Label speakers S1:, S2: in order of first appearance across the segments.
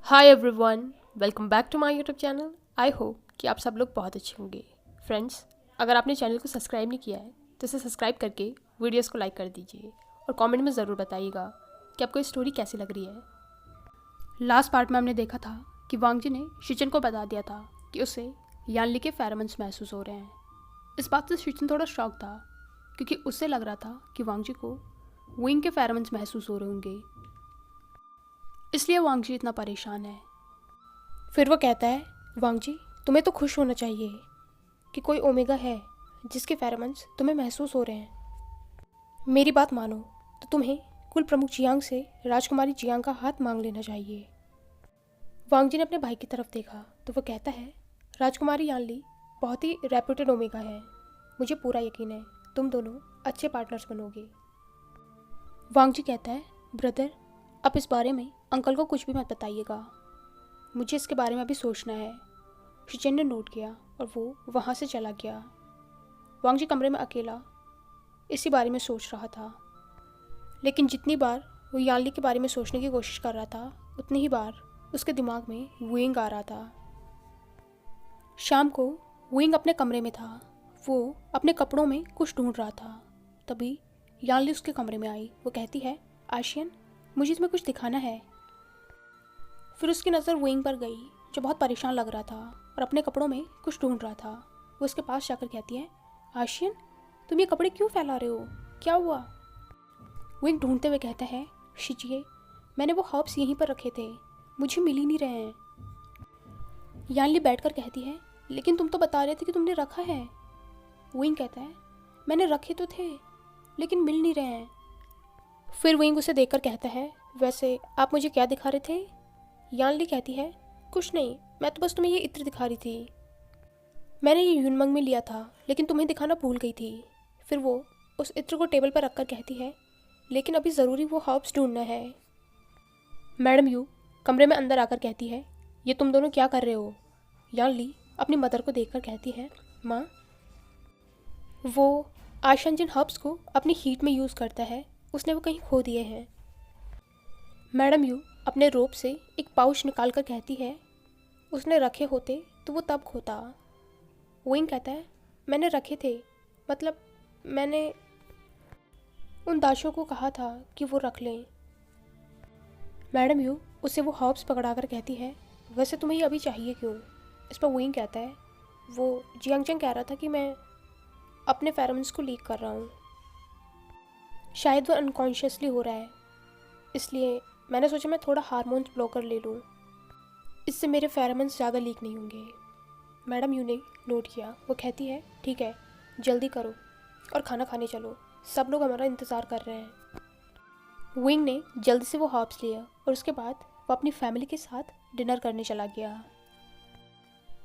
S1: Hi everyone, welcome back to my YouTube channel. I hope कि आप सब लोग बहुत अच्छे होंगे। फ्रेंड्स, अगर आपने चैनल को सब्सक्राइब नहीं किया है तो इसे सब्सक्राइब करके वीडियोस को लाइक कर दीजिए और कमेंट में ज़रूर बताइएगा कि आपको ये स्टोरी कैसी लग रही है। लास्ट पार्ट में हमने देखा था कि वांगजी ने शिचन को बता दिया था कि उसे यानली के फेरोमोन्स महसूस हो रहे हैं। इस बात से शिचन थोड़ा शॉक था क्योंकि उससे लग रहा था कि वांगजी को विंग के फेरोमोन्स महसूस हो रहे होंगे, इसलिए वांगजी इतना परेशान है। फिर वो कहता है, वांगजी तुम्हें तो खुश होना चाहिए कि कोई ओमेगा है जिसके फेरोमोन्स तुम्हें महसूस हो रहे हैं। मेरी बात मानो तो तुम्हें कुल प्रमुख जियांग से राजकुमारी जियांग का हाथ मांग लेना चाहिए। वांगजी ने अपने भाई की तरफ देखा तो वो कहता है, राजकुमारी यानली बहुत ही रेप्यूटेड ओमेगा है, मुझे पूरा यकीन है तुम दोनों अच्छे पार्टनर्स बनोगे। वांगजी कहता है, ब्रदर आप इस बारे में अंकल को कुछ भी मत बताइएगा, मुझे इसके बारे में अभी सोचना है। शिचेन ने नोट किया और वो वहाँ से चला गया। वांगजी कमरे में अकेला इसी बारे में सोच रहा था, लेकिन जितनी बार वो यानली के बारे में सोचने की कोशिश कर रहा था उतनी ही बार उसके दिमाग में वुइंग आ रहा था। शाम को वुइंग अपने कमरे में था, वो अपने कपड़ों में कुछ ढूंढ रहा था। तभी यानली उसके कमरे में आई। वो कहती है, आशियन मुझे तुम्हें कुछ दिखाना है। फिर उसकी नज़र वुइंग पर गई जो बहुत परेशान लग रहा था और अपने कपड़ों में कुछ ढूंढ रहा था। वो उसके पास जाकर कहती है, आशियन तुम ये कपड़े क्यों फैला रहे हो, क्या हुआ? वुइंग ढूंढते हुए कहता है, शिजिए मैंने वो हर्ब्स यहीं पर रखे थे, मुझे मिल ही नहीं रहे हैं। यानली बैठकर कहती है, लेकिन तुम तो बता रहे थे कि तुमने रखा है। वुइंग कहता है, मैंने रखे तो थे लेकिन मिल नहीं रहे हैं। फिर वुइंग उसे देखकर कहता है, वैसे आप मुझे क्या दिखा रहे थे? यानली कहती है, कुछ नहीं, मैं तो बस तुम्हें ये इत्र दिखा रही थी। मैंने ये यूनमंग में लिया था लेकिन तुम्हें दिखाना भूल गई थी। फिर वो उस इत्र को टेबल पर रखकर कहती है, लेकिन अभी ज़रूरी वो हर्ब्स ढूंढना है। मैडम यू कमरे में अंदर आकर कहती है, ये तुम दोनों क्या कर रहे हो? यानली अपनी मदर को देखकर कहती है, माँ वो आशन जिन हर्ब्स को अपनी हीट में यूज़ करता है उसने वो कहीं खो दिए हैं। मैडम यू अपने रोब से एक पाउच निकाल कर कहती है, उसने रखे होते तो वो तब खोता। वुइंग कहता है, मैंने रखे थे, मतलब मैंने उन दाशों को कहा था कि वो रख लें। मैडम यू उसे वो हर्ब्स पकड़ा कर कहती है, वैसे तुम्हें ये अभी चाहिए क्यों? इस पर वुइंग कहता है, वो जियांगचंग कह रहा था कि मैं अपने फेरोमोन्स को लीक कर रहा हूँ, शायद वो अनकॉन्शियसली हो रहा है, इसलिए मैंने सोचा मैं थोड़ा हार्मोन्स ब्लॉकर ले लूँ, इससे मेरे फेरोमोन्स ज़्यादा लीक नहीं होंगे। मैडम यू ने नोट किया। वो कहती है, ठीक है जल्दी करो और खाना खाने चलो, सब लोग हमारा इंतज़ार कर रहे हैं। विंग ने जल्दी से वो हर्ब्स लिया और उसके बाद वो अपनी फैमिली के साथ डिनर करने चला गया।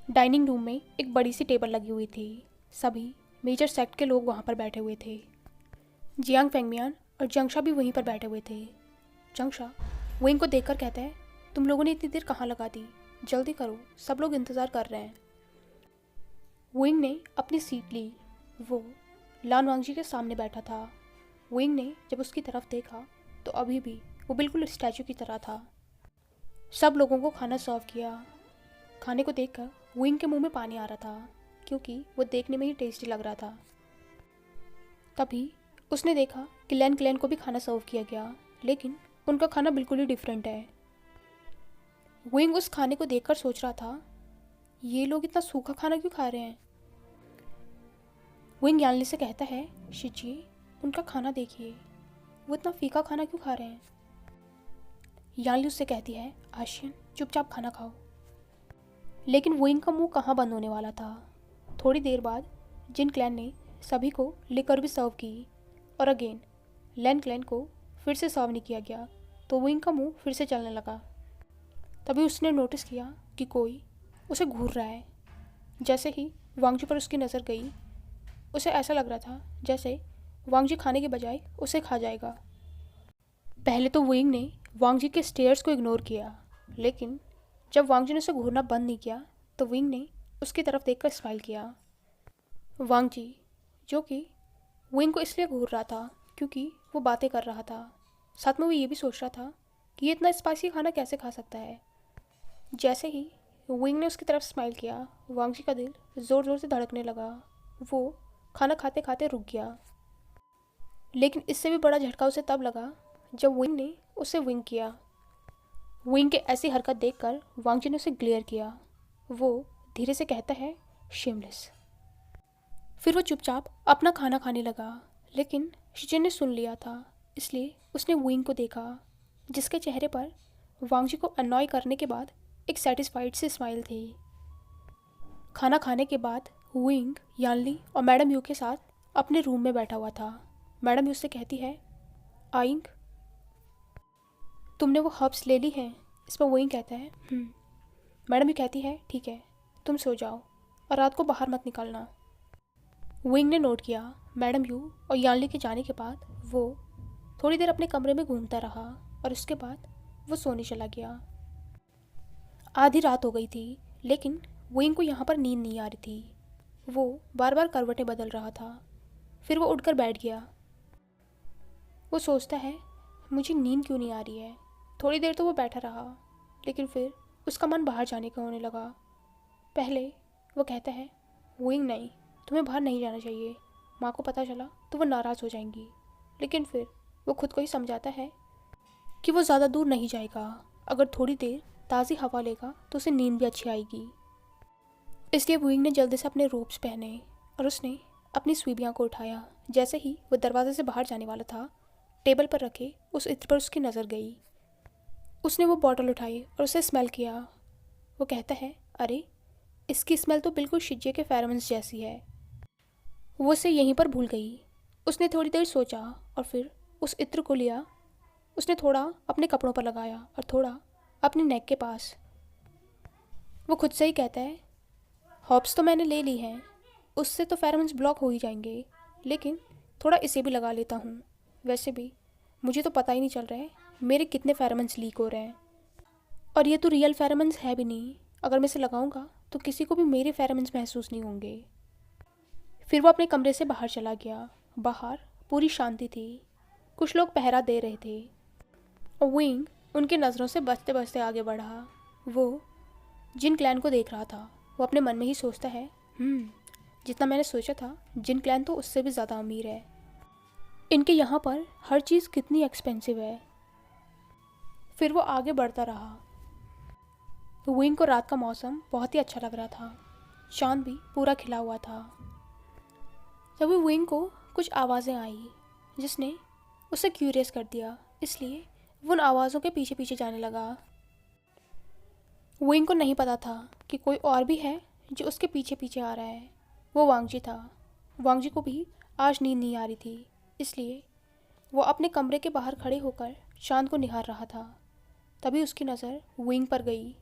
S1: डाइनिंग रूम में एक बड़ी सी टेबल लगी हुई थी, सभी मेजर सेक्ट के लोग वहाँ पर बैठे हुए थे। जियांग फेंगमियान और जंगशा भी वहीं पर बैठे हुए थे। जंगशा विंग को देखकर कहता है, तुम लोगों ने इतनी देर कहाँ लगा दी, जल्दी करो सब लोग इंतज़ार कर रहे हैं। विंग ने अपनी सीट ली, वो लान वांगजी के सामने बैठा था। विंग ने जब उसकी तरफ देखा तो अभी भी वो बिल्कुल स्टैचू की तरह था। सब लोगों को खाना सर्व किया। खाने को देखकर विंग के मुंह में पानी आ रहा था क्योंकि वो देखने में ही टेस्टी लग रहा था। तभी उसने देखा कि लैन क्लैन को भी खाना सर्व किया गया, लेकिन उनका खाना बिल्कुल ही डिफरेंट है। विंग उस खाने को देखकर सोच रहा था, ये लोग इतना सूखा खाना क्यों खा रहे हैं? विंग यानली से कहता है, शिजी उनका खाना देखिए, वो इतना फीका खाना क्यों खा रहे हैं? यानली उससे कहती है, आशियन चुपचाप खाना खाओ। लेकिन विंग का मुंह कहाँ बंद होने वाला था। थोड़ी देर बाद जिन क्लैन ने सभी को लिकर भी सर्व की और अगेन लैन क्लैन को फिर से सर्व नहीं किया गया, तो विंग का मुंह फिर से चलने लगा। तभी उसने नोटिस किया कि कोई उसे घूर रहा है। जैसे ही वांगजी पर उसकी नज़र गई, उसे ऐसा लग रहा था जैसे वांगजी खाने के बजाय उसे खा जाएगा। पहले तो विंग ने वांगजी के स्टेयर्स को इग्नोर किया, लेकिन जब वांगजी ने उसे घूरना बंद नहीं किया तो विंग ने उसकी तरफ देखकर स्माइल किया। वांगजी जो कि विंग को इसलिए घूर रहा था क्योंकि वो बातें कर रहा था, साथ में वो ये भी सोच रहा था कि ये इतना स्पाइसी खाना कैसे खा सकता है। जैसे ही विंग ने उसकी तरफ स्माइल किया, वांगजी का दिल ज़ोर ज़ोर से धड़कने लगा। वो खाना खाते खाते रुक गया। लेकिन इससे भी बड़ा झटका उसे तब लगा जब विंग ने उसे विंग किया। विंग के ऐसी हरकत देखकर वांगजी ने उसे ग्लेयर किया। वो धीरे से कहता है, शेमलेस। फिर वो चुपचाप अपना खाना खाने लगा। लेकिन शिचिन ने सुन लिया था, इसलिए उसने विंग को देखा, जिसके चेहरे पर वांगजी को अनॉय करने के बाद एक सेटिस्फाइड सी स्माइल थी। खाना खाने के बाद विंग यानली और मैडम यू के साथ अपने रूम में बैठा हुआ था। मैडम यू से कहती है, आइंग, तुमने वो हर्ब्स ले ली हैं? इस पर विंग कहता है, मैडम यू कहती है, ठीक है, तुम सो जाओ और रात को बाहर मत निकलना। विंग ने नोट किया मैडम यू और यानली के जाने के बाद वो थोड़ी देर अपने कमरे में घूमता रहा और उसके बाद वो सोने चला गया। आधी रात हो गई थी, लेकिन विंग को यहाँ पर नींद नहीं आ रही थी। वो बार बार करवटें बदल रहा था। फिर वो उठकर बैठ गया। वो सोचता है, मुझे नींद क्यों नहीं आ रही है। थोड़ी देर तो वो बैठा रहा, लेकिन फिर उसका मन बाहर जाने का होने लगा। पहले वो कहता है, विंग नहीं, तुम्हें बाहर नहीं जाना चाहिए, माँ को पता चला तो वो नाराज़ हो जाएंगी। लेकिन फिर वो खुद को ही समझाता है कि वो ज़्यादा दूर नहीं जाएगा। अगर थोड़ी देर ताज़ी हवा लेगा तो उसे नींद भी अच्छी आएगी। इसलिए विंग ने जल्दी से अपने रोब्स पहने और उसने अपनी स्वीबियाँ को उठाया। जैसे ही वो दरवाजे से बाहर जाने वाला था, टेबल पर रखे उस इत्र पर उसकी नज़र गई। उसने वो बॉटल उठाई और उसे स्मेल किया। वो कहता है, अरे, इसकी स्मेल तो बिल्कुल शिज्जे के फेरोमोन्स जैसी है। वो उसे यहीं पर भूल गई। उसने थोड़ी देर सोचा और फिर उस इत्र को लिया। उसने थोड़ा अपने कपड़ों पर लगाया और थोड़ा अपने नेक के पास। वो खुद से ही कहता है, हॉप्स तो मैंने ले ली हैं, उससे तो फेरोमोन्स ब्लॉक हो ही जाएंगे, लेकिन थोड़ा इसे भी लगा लेता हूँ। वैसे भी मुझे तो पता ही नहीं चल रहा है मेरे कितने फेरोमोन्स लीक हो रहे हैं, और ये तो रियल फेरोमोन्स है भी नहीं। अगर मैं इसे लगाऊंगा तो किसी को भी मेरे फेरोमोन्स महसूस नहीं होंगे। फिर वो अपने कमरे से बाहर चला गया। बाहर पूरी शांति थी। कुछ लोग पहरा दे रहे थे और विंग उनकी नज़रों से बचते बचते आगे बढ़ा। वो जिन क्लैन को देख रहा था, वो अपने मन में ही सोचता है, जितना मैंने सोचा था जिन क्लैन तो उससे भी ज़्यादा अमीर है। इनके यहाँ पर हर चीज़ कितनी एक्सपेंसिव है। फिर वो आगे बढ़ता रहा। विंग को रात का मौसम बहुत ही अच्छा लग रहा था। चांद भी पूरा खिला हुआ था। तभी विंग को कुछ आवाज़ें आई जिसने उसे क्यूरियस कर दिया, इसलिए वो उन आवाज़ों के पीछे पीछे जाने लगा। विंग को नहीं पता था कि कोई और भी है जो उसके पीछे पीछे आ रहा है। वो वांगजी था। वांगजी को भी आज नींद नहीं आ रही थी, इसलिए वो अपने कमरे के बाहर खड़े होकर चांद को निहार रहा था। तभी उसकी नज़र विंग पर गई,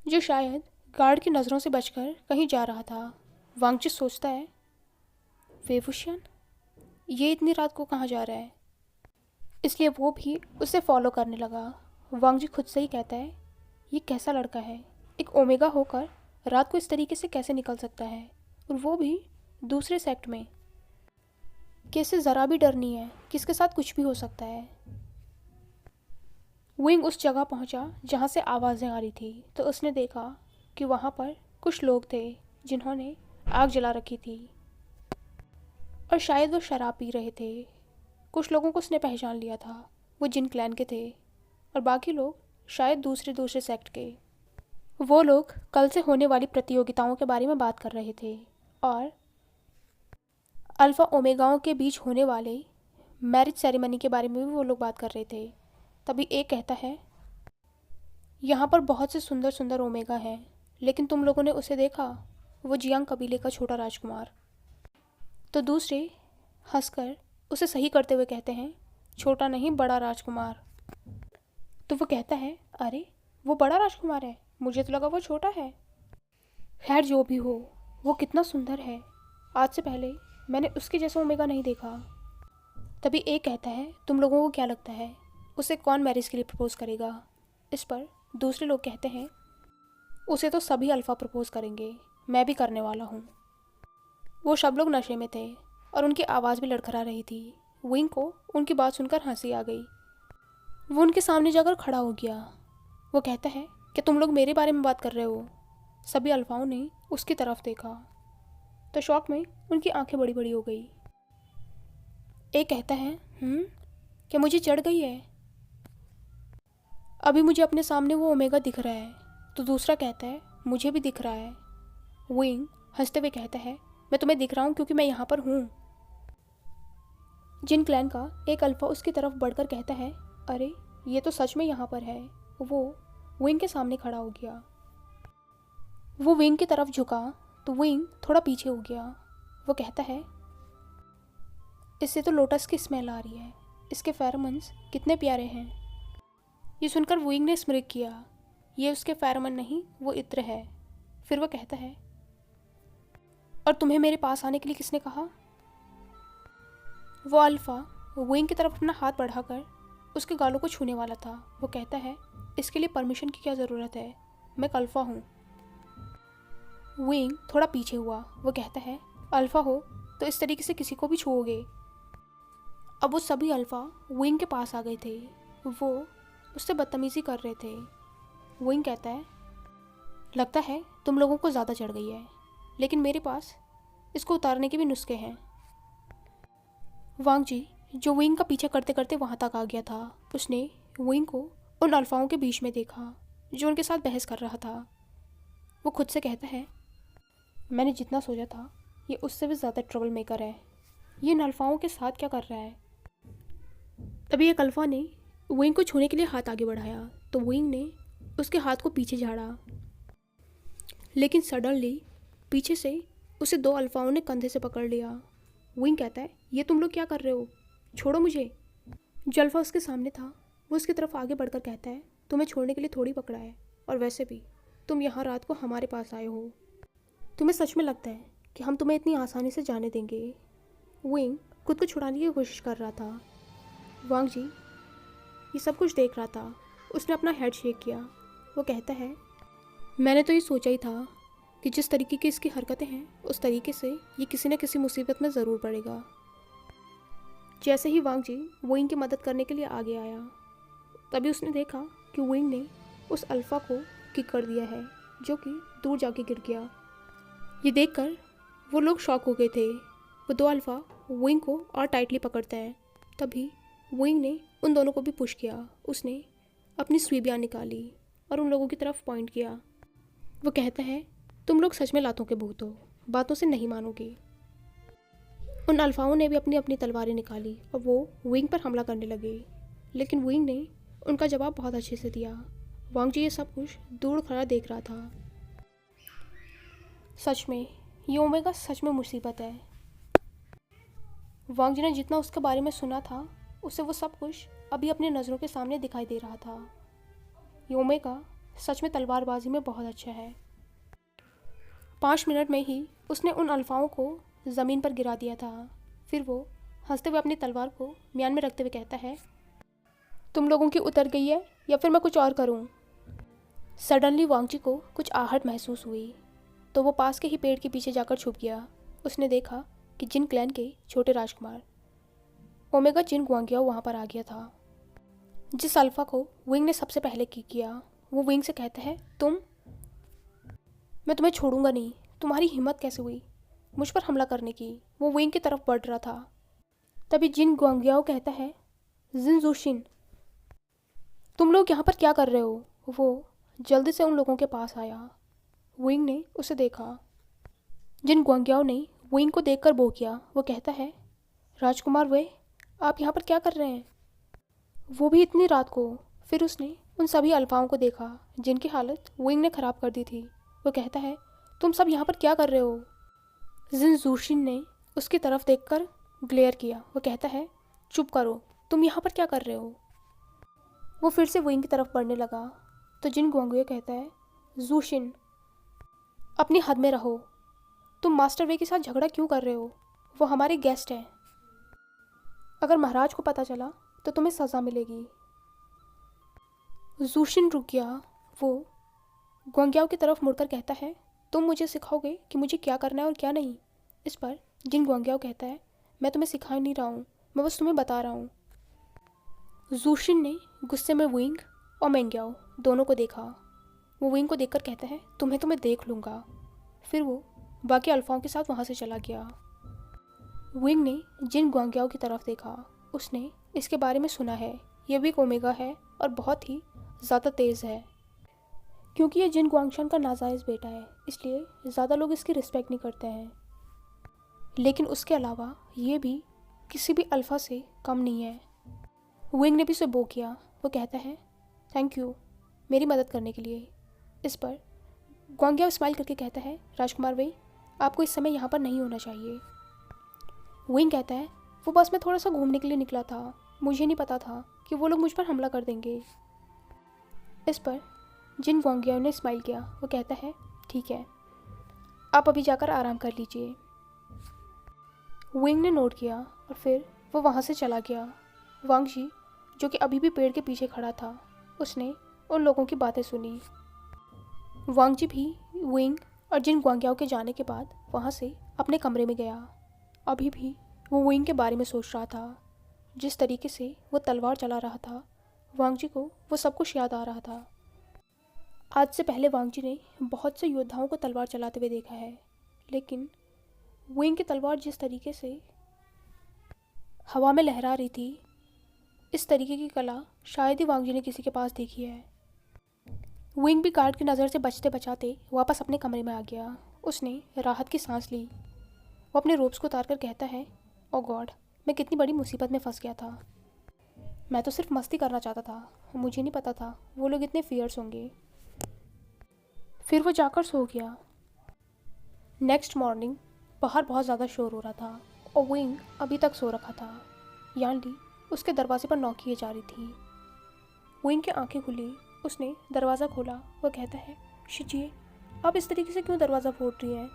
S1: जो शायद गार्ड की नज़रों से बचकर कहीं जा रहा था। वांगजी सोचता है, वे वुशियन, ये इतनी रात को कहाँ जा रहा है। इसलिए वो भी उसे फॉलो करने लगा। वांगजी खुद से ही कहता है, ये कैसा लड़का है, एक ओमेगा होकर रात को इस तरीके से कैसे निकल सकता है, और वो भी दूसरे सेक्ट में। कैसे ज़रा भी डर नहीं है कि इसके साथ कुछ भी हो सकता है। विंग उस जगह पहुंचा जहां से आवाज़ें आ रही थी, तो उसने देखा कि वहां पर कुछ लोग थे जिन्होंने आग जला रखी थी और शायद वो शराब पी रहे थे। कुछ लोगों को उसने पहचान लिया था, वो जिन क्लैन के थे, और बाकी लोग शायद दूसरे सेक्ट के। वो लोग कल से होने वाली प्रतियोगिताओं के बारे में बात कर रहे थे और अल्फ़ा ओमेगाओं के बीच होने वाले मैरिज सेरेमनी के बारे में भी वो लोग बात कर रहे थे। तभी एक कहता है, यहाँ पर बहुत से सुंदर सुंदर ओमेगा हैं, लेकिन तुम लोगों ने उसे देखा, वो जियांग कबीले का छोटा राजकुमार। तो दूसरे हंसकर उसे सही करते हुए कहते हैं, छोटा नहीं, बड़ा राजकुमार। तो वो कहता है, अरे, वो बड़ा राजकुमार है, मुझे तो लगा वो छोटा है। खैर जो भी हो, वो कितना सुंदर है, आज से पहले मैंने उसके जैसा ओमेगा नहीं देखा। तभी एक कहता है, तुम लोगों को क्या लगता है उसे कौन मैरिज के लिए प्रपोज करेगा। इस पर दूसरे लोग कहते हैं, उसे तो सभी अल्फ़ा प्रपोज करेंगे, मैं भी करने वाला हूँ। वो सब लोग नशे में थे और उनकी आवाज़ भी लड़खड़ा रही थी। विंग को उनकी बात सुनकर हंसी आ गई। वो उनके सामने जाकर खड़ा हो गया। वो कहता है, क्या तुम लोग मेरे बारे में बात कर रहे हो? सभी अल्फाओं ने उसकी तरफ देखा तो शौक में उनकी आंखें बड़ी बड़ी हो गई। एक कहता है, क्या मुझे चढ़ गई है? अभी मुझे अपने सामने वो ओमेगा दिख रहा है। तो दूसरा कहता है, मुझे भी दिख रहा है। विंग हंसते हुए कहता है, मैं तुम्हें दिख रहा हूँ क्योंकि मैं यहाँ पर हूँ। जिन क्लैन का एक अल्फा उसकी तरफ बढ़कर कहता है, अरे ये तो सच में यहाँ पर है। वो विंग के सामने खड़ा हो गया। वो विंग की तरफ झुका तो विंग थोड़ा पीछे हो गया। वो कहता है, इससे तो लोटस की स्मेल आ रही है। इसके फेरोमोन्स कितने प्यारे हैं। ये सुनकर विंग ने स्मिर्क किया। ये उसके फेरोमोन नहीं, वो इत्र है। फिर वो कहता है, और तुम्हें मेरे पास आने के लिए किसने कहा? वो अल्फा विंग की तरफ अपना हाथ बढ़ाकर उसके गालों को छूने वाला था। वो कहता है, इसके लिए परमिशन की क्या ज़रूरत है? मैं एक अल्फा हूँ। विंग थोड़ा पीछे हुआ। वो कहता है, अल्फा हो तो इस तरीके से किसी को भी छूओगे? अब वो सभी अल्फा विंग के पास आ गए थे। वो उससे बदतमीज़ी कर रहे थे। विंग कहता है, लगता है तुम लोगों को ज़्यादा चढ़ गई है, लेकिन मेरे पास इसको उतारने के भी नुस्खे हैं। वांग जी, जो विंग का पीछा करते करते वहाँ तक आ गया था, उसने विंग को उन अल्फाओं के बीच में देखा जो उनके साथ बहस कर रहा था। वो खुद से कहता है, मैंने जितना सोचा था ये उससे भी ज़्यादा ट्रबल मेकर है। ये इन अल्फाओं के साथ क्या कर रहा है? तभी एक अल्फा ने विंग को छूने के लिए हाथ आगे बढ़ाया तो विंग ने उसके हाथ को पीछे झाड़ा, लेकिन सडनली पीछे से उसे दो अल्फाओं ने कंधे से पकड़ लिया। विंग कहता है, ये तुम लोग क्या कर रहे हो? छोड़ो मुझे। जो अल्फा उसके सामने था वो उसकी तरफ आगे बढ़कर कहता है, तुम्हें छोड़ने के लिए थोड़ी पकड़ा है, और वैसे भी तुम यहाँ रात को हमारे पास आए हो। तुम्हें सच में लगता है कि हम तुम्हें इतनी आसानी से जाने देंगे? विंग खुद को छुड़ाने की कोशिश कर रहा था। वांग जी ये सब कुछ देख रहा था। उसने अपना हेड शेक किया। वो कहता है, मैंने तो ये सोचा ही था कि जिस तरीके की इसकी हरकतें हैं उस तरीके से ये किसी न किसी मुसीबत में ज़रूर पड़ेगा। जैसे ही वांग जी विंग की मदद करने के लिए आगे आया, तभी उसने देखा कि विंग ने उस अल्फ़ा को किक कर दिया है, जो कि दूर जाके गिर गया। ये देखकर वो लोग शॉक हो गए थे। वो दो अल्फ़ा विंग को और टाइटली पकड़ते हैं। तभी विंग ने उन दोनों को भी पुश किया। उसने अपनी स्वीबियाँ निकाली और उन लोगों की तरफ पॉइंट किया। वो कहता है, तुम लोग सच में लातों के भूत हो, बातों से नहीं मानोगे। उन अल्फाओं ने भी अपनी अपनी तलवारें निकाली और वो विंग पर हमला करने लगे, लेकिन विंग ने उनका जवाब बहुत अच्छे से दिया। वांग जी ये सब कुछ दूर खड़ा देख रहा था। सच में ये ओमेगा सच में मुसीबत है। वांग जी ने जितना उसके बारे में सुना था उसे वो सब कुछ अभी अपनी नज़रों के सामने दिखाई दे रहा था। ये ओमेगा सच में तलवारबाजी में बहुत अच्छा है। 5 मिनट में ही उसने उन अल्फाओं को ज़मीन पर गिरा दिया था। फिर वो हंसते हुए अपनी तलवार को म्यान में रखते हुए कहता है, तुम लोगों की उतर गई है या फिर मैं कुछ और करूं? सडनली वांग जी को कुछ आहट महसूस हुई तो वो पास के ही पेड़ के पीछे जाकर छुप गया। उसने देखा कि जिन क्लैन के छोटे राजकुमार ओमेगा जिन गुआंगियाओ वहाँ पर आ गया था। जिस अल्फ़ा को विंग ने सबसे पहले किक किया, वो विंग से कहता है, मैं तुम्हें छोड़ूंगा नहीं। तुम्हारी हिम्मत कैसे हुई मुझ पर हमला करने की? वो विंग की तरफ बढ़ रहा था। तभी जिन गुआंगियाओ कहता है, जिन जोशिन, तुम लोग यहाँ पर क्या कर रहे हो? वो जल्दी से उन लोगों के पास आया। विंग ने उसे देखा। जिन गुआंगियाओ ने विंग को देखकर बो किया। वो कहता है, राजकुमार वे, आप यहाँ पर क्या कर रहे हैं? वो भी इतनी रात को। फिर उसने उन सभी अल्फाओं को देखा जिनकी हालत विंग ने ख़राब कर दी थी। वो कहता है, तुम सब यहाँ पर क्या कर रहे हो? जिन जूशिन ने उसकी तरफ देखकर ग्लेयर किया। वो कहता है, चुप करो, तुम यहाँ पर क्या कर रहे हो? वो फिर से विंग की तरफ बढ़ने लगा तो जिन गुआंगियो कहता है, जूशिन, अपनी हद में रहो। तुम मास्टर वे के साथ झगड़ा क्यों कर रहे हो? वो हमारे गेस्ट हैं। अगर महाराज को पता चला तो तुम्हें सज़ा मिलेगी। जूशिन रुक गया। वो गुआंगियाओ की तरफ मुड़कर कहता है, तुम मुझे सिखाओगे कि मुझे क्या करना है और क्या नहीं? इस पर जिन गुआंगियाओ कहता है, मैं तुम्हें सिखा नहीं रहा हूँ, मैं बस तुम्हें बता रहा हूँ। जूशिन ने गुस्से में विंग और मेंग्याओ दोनों को देखा। वो विंग को देखकर कहता है, तुम्हें तो मैं देख लूँगा। फिर वो बाकी अल्फाओं के साथ वहाँ से चला गया। विंग ने जिन ग्वांग्याओ की तरफ देखा। उसने इसके बारे में सुना है, यह भी एक ओमेगा है और बहुत ही ज़्यादा तेज़ है। क्योंकि ये जिन ग्वांगशान का नाजायज़ बेटा है, इसलिए ज़्यादा लोग इसकी रिस्पेक्ट नहीं करते हैं। लेकिन उसके अलावा ये भी किसी भी अल्फ़ा से कम नहीं है। विंग ने भी उसे बो किया। वो कहता है, थैंक यू मेरी मदद करने के लिए। इस पर ग्वांग्याओ स्माइल करके कहता है, राजकुमार वे, आपको इस समय यहाँ पर नहीं होना चाहिए। विंग कहता है, वो बस मैं थोड़ा सा घूमने के लिए निकला था, मुझे नहीं पता था कि वो लोग मुझ पर हमला कर देंगे। इस पर जिन ग्वांग्याओ ने स्माइल किया। वो कहता है, ठीक है, आप अभी जाकर आराम कर लीजिए। विंग ने नोट किया और फिर वो वहाँ से चला गया। वांग जी, जो कि अभी भी पेड़ के पीछे खड़ा था, उसने उन लोगों की बातें सुनी। वांग जी भी विंग और जिन ग्वांग्याओ के जाने के बाद वहाँ से अपने कमरे में गया। अभी भी वो विंग के बारे में सोच रहा था। जिस तरीके से वो तलवार चला रहा था, वांग जी को वो सब कुछ याद आ रहा था। आज से पहले वांग जी ने बहुत से योद्धाओं को तलवार चलाते हुए देखा है, लेकिन विंग की तलवार जिस तरीके से हवा में लहरा रही थी, इस तरीके की कला शायद ही वांग जी ने किसी के पास देखी है। विंग भी गार्ड की नज़र से बचते बचाते वापस अपने कमरे में आ गया। उसने राहत की सांस ली। वो अपने रोब्स को उतार कर कहता है, ओ गॉड, मैं कितनी बड़ी मुसीबत में फंस गया था। मैं तो सिर्फ मस्ती करना चाहता था, मुझे नहीं पता था वो लोग इतने फियर्स होंगे। फिर वो जाकर सो गया। नेक्स्ट मॉर्निंग बाहर बहुत ज़्यादा शोर हो रहा था और विंग अभी तक सो रखा था। यानली उसके दरवाजे पर नॉक किए जा रही थी। विंग की आंखें खुली। उसने दरवाज़ा खोला। वो कहता है, शिजिए, आप इस तरीके से क्यों दरवाज़ा फोड़ रही हैं?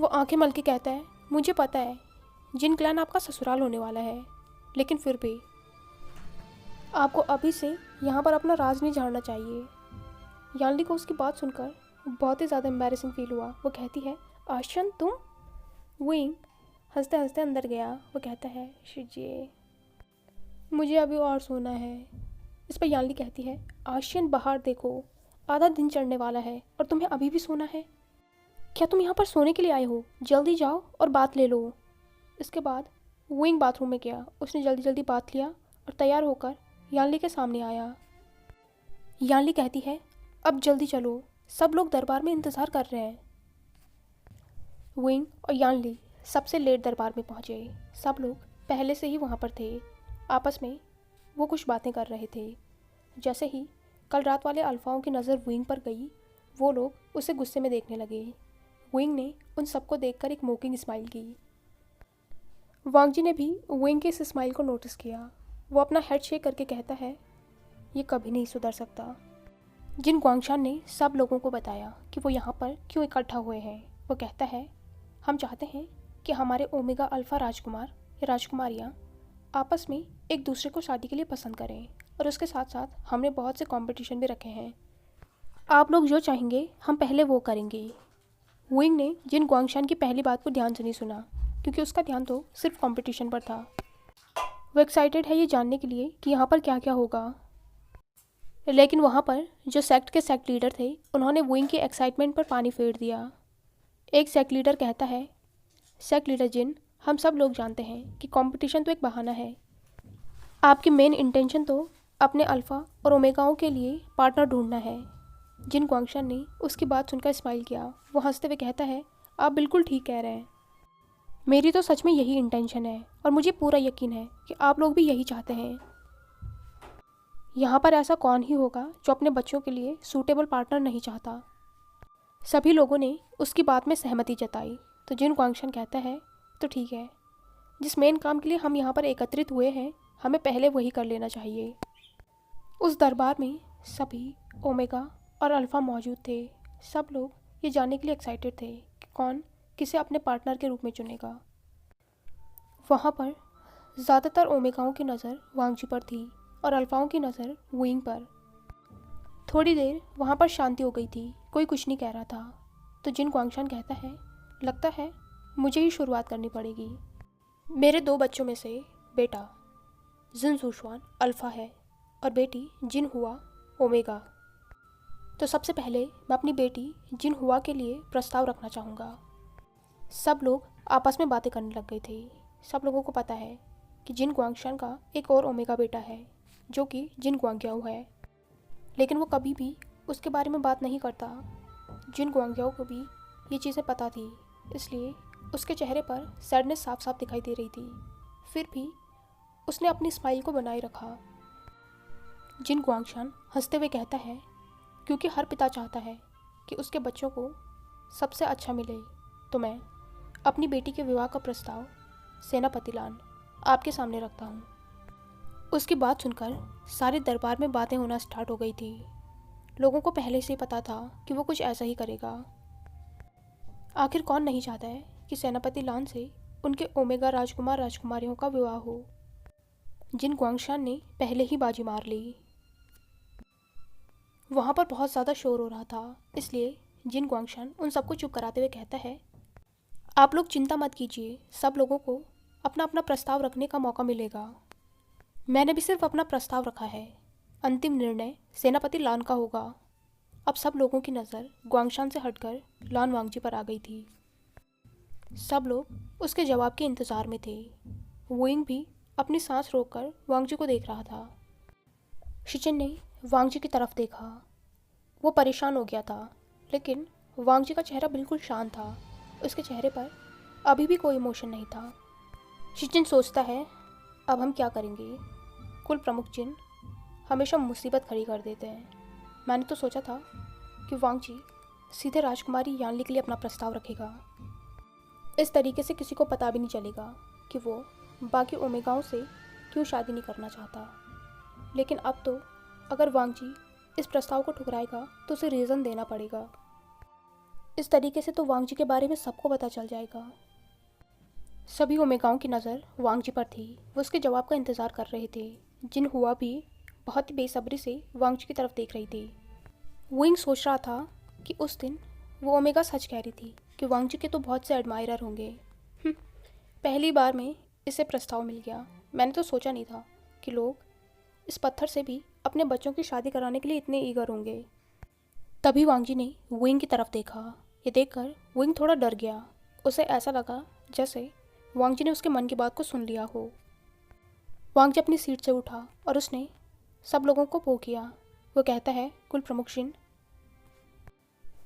S1: वो आंखें मल के कहता है, मुझे पता है जिन क्लैन आपका ससुराल होने वाला है, लेकिन फिर भी आपको अभी से यहाँ पर अपना राज नहीं झाड़ना चाहिए। यानली को उसकी बात सुनकर बहुत ही ज़्यादा एम्बैरेसिंग फील हुआ। वो कहती है, आशियन तुम? विंग हंसते हंसते अंदर गया। वो कहता है, शिजिए, मुझे अभी और सोना है। इस पर यानली कहती है, आशियन बाहर देखो, आधा दिन चढ़ने वाला है और तुम्हें अभी भी सोना है? क्या तुम यहाँ पर सोने के लिए आए हो? जल्दी जाओ और बात ले लो। इसके बाद विंग बाथरूम में गया। उसने जल्दी जल्दी बात लिया और तैयार होकर यानली के सामने आया। यानली कहती है, अब जल्दी चलो, सब लोग दरबार में इंतज़ार कर रहे हैं। विंग और यानली सबसे लेट दरबार में पहुँचे। सब लोग पहले से ही वहाँ पर थे। आपस में वो कुछ बातें कर रहे थे। जैसे ही कल रात वाले अल्फाओं की नज़र विंग पर गई, वो लोग उसे गुस्से में देखने लगे। विंग ने उन सबको देखकर एक मोकिंग स्माइल की। वांग जी ने भी विंग के इस स्माइल को नोटिस किया। वो अपना हेड शेक करके कहता है, ये कभी नहीं सुधर सकता। जिन ग्वांगशान ने सब लोगों को बताया कि वो यहाँ पर क्यों इकट्ठा हुए हैं। वो कहता है, हम चाहते हैं कि हमारे ओमेगा अल्फ़ा राजकुमार या राजकुमारियाँ आपस में एक दूसरे को शादी के लिए पसंद करें, और उसके साथ साथ हमने बहुत से कंपटीशन भी रखे हैं। आप लोग जो चाहेंगे हम पहले वो करेंगे। विंग ने जिन ग्वांगशान की पहली बात को ध्यान से नहीं सुना, क्योंकि उसका ध्यान तो सिर्फ कंपटीशन पर था। वो एक्साइटेड है ये जानने के लिए कि यहाँ पर क्या क्या होगा। लेकिन वहाँ पर जो सेक्ट के सेक्ट लीडर थे, उन्होंने विंग की एक्साइटमेंट पर पानी फेर दिया। एक सेक्ट लीडर कहता है, सेक्ट लीडर जिन, हम सब लोग जानते हैं कि कंपटीशन तो एक बहाना है। आपकी मेन इंटेंशन तो अपने अल्फ़ा और ओमेगाओं के लिए पार्टनर ढूंढना है। जिन ग्वांगशान ने उसकी बात सुनकर स्माइल किया। वो हंसते हुए कहता है, आप बिल्कुल ठीक कह रहे हैं, मेरी तो सच में यही इंटेंशन है और मुझे पूरा यकीन है कि आप लोग भी यही चाहते हैं। यहाँ पर ऐसा कौन ही होगा जो अपने बच्चों के लिए सूटेबल पार्टनर नहीं चाहता। सभी लोगों ने उसकी बात में सहमति जताई। तो जिन ग्वांगशान कहता है, तो ठीक है, जिस मेन काम के लिए हम यहाँ पर एकत्रित हुए हैं, हमें पहले वही कर लेना चाहिए। उस दरबार में सभी ओमेगा और अल्फ़ा मौजूद थे। सब लोग ये जानने के लिए एक्साइटेड थे कि कौन किसे अपने पार्टनर के रूप में चुनेगा। वहाँ पर ज़्यादातर ओमेगाओं की नज़र वांग जी पर थी और अल्फ़ाओं की नज़र विंग पर। थोड़ी देर वहाँ पर शांति हो गई थी, कोई कुछ नहीं कह रहा था। तो जिन ग्वांगशान कहता है, लगता है मुझे ही शुरुआत करनी पड़ेगी। मेरे 2 बच्चों में से बेटा जिन जूशुआन अल्फ़ा है और बेटी जिन हुआ ओमेगा। तो सबसे पहले मैं अपनी बेटी जिन हुआ के लिए प्रस्ताव रखना चाहूँगा। सब लोग आपस में बातें करने लग गए थे। सब लोगों को पता है कि जिन गुआंगशान का एक और ओमेगा बेटा है जो कि जिन गुआंग्याओ है, लेकिन वो कभी भी उसके बारे में बात नहीं करता। जिन गुआंग्याओ को भी ये चीज़ें पता थी, इसलिए उसके चेहरे पर सैडनेस साफ साफ दिखाई दे रही थी। फिर भी उसने अपनी स्माइल को बनाए रखा। जिन गुआंगशान हंसते हुए कहता है, क्योंकि हर पिता चाहता है कि उसके बच्चों को सबसे अच्छा मिले, तो मैं अपनी बेटी के विवाह का प्रस्ताव सेनापति लान आपके सामने रखता हूँ। उसकी बात सुनकर सारे दरबार में बातें होना स्टार्ट हो गई थी। लोगों को पहले से ही पता था कि वो कुछ ऐसा ही करेगा। आखिर कौन नहीं चाहता है कि सेनापति लान से उनके ओमेगा राजकुमार राजकुमारियों का विवाह हो। जिन गुआंगशान ने पहले ही बाजी मार ली। वहाँ पर बहुत ज़्यादा शोर हो रहा था, इसलिए जिन गुआंगशान उन सबको चुप कराते हुए कहता है, आप लोग चिंता मत कीजिए, सब लोगों को अपना अपना प्रस्ताव रखने का मौका मिलेगा। मैंने भी सिर्फ अपना प्रस्ताव रखा है, अंतिम निर्णय सेनापति लान का होगा। अब सब लोगों की नज़र गुआंगशान से हटकर लान वांगजी पर आ गई थी। सब लोग उसके जवाब के इंतज़ार में थे। वुइंग भी अपनी सांस रोककर वांगजी को देख रहा था। शिचिन ने वांगजी की तरफ देखा। वो परेशान हो गया था, लेकिन वांगजी का चेहरा बिल्कुल शांत था। उसके चेहरे पर अभी भी कोई इमोशन नहीं था। शिचिन सोचता है, अब हम क्या करेंगे? कुल प्रमुख जिन हमेशा मुसीबत खड़ी कर देते हैं। मैंने तो सोचा था कि वांगजी सीधे राजकुमारी यानली के लिए अपना प्रस्ताव रखेगा। इस तरीके से किसी को पता भी नहीं चलेगा कि वो बाकी ओमेगाओं से क्यों शादी नहीं करना चाहता। लेकिन अब तो अगर वांगजी इस प्रस्ताव को ठुकराएगा तो उसे रीज़न देना पड़ेगा। इस तरीके से तो वांगजी के बारे में सबको पता चल जाएगा। सभी ओमेगाओं की नज़र वांगजी पर थी। वो उसके जवाब का इंतज़ार कर रहे थे। जिन हुआ भी बहुत ही बेसब्री से वांगजी की तरफ देख रही थी। वुइंग सोच रहा था कि उस दिन वो ओमेगा सच कह रही थी कि वांगजी के तो बहुत से एडमायरर होंगे। पहली बार में इसे प्रस्ताव मिल गया। मैंने तो सोचा नहीं था कि लोग इस पत्थर से भी अपने बच्चों की शादी कराने के लिए इतने ईगर होंगे। तभी वांगजी ने वुइंग की तरफ देखा। ये देखकर वुइंग थोड़ा डर गया। उसे ऐसा लगा जैसे वांगजी ने उसके मन की बात को सुन लिया हो। वांगजी अपनी सीट से उठा और उसने सब लोगों को पो किया। वो कहता है, कुल प्रमुख जिन,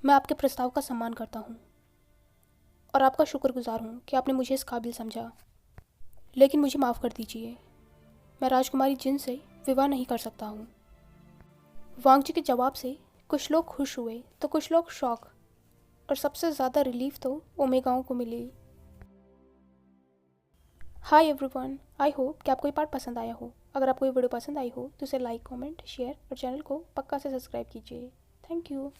S1: मैं आपके प्रस्ताव का सम्मान करता हूँ और आपका शुक्रगुजार हूँ कि आपने मुझे इस काबिल समझा। लेकिन मुझे माफ़ कर दीजिए, मैं राजकुमारी जिन से विवाह नहीं कर सकता हूँ। वांगजी के जवाब से कुछ लोग खुश हुए तो कुछ लोग शॉक, और सबसे ज़्यादा रिलीफ तो ओमेगाओं को मिली। हाय एवरीवन, आई होप कि आपको ये पार्ट पसंद आया हो। अगर आपको ये वीडियो पसंद आई हो तो इसे लाइक, कमेंट, शेयर और चैनल को पक्का से सब्सक्राइब कीजिए। Thank you.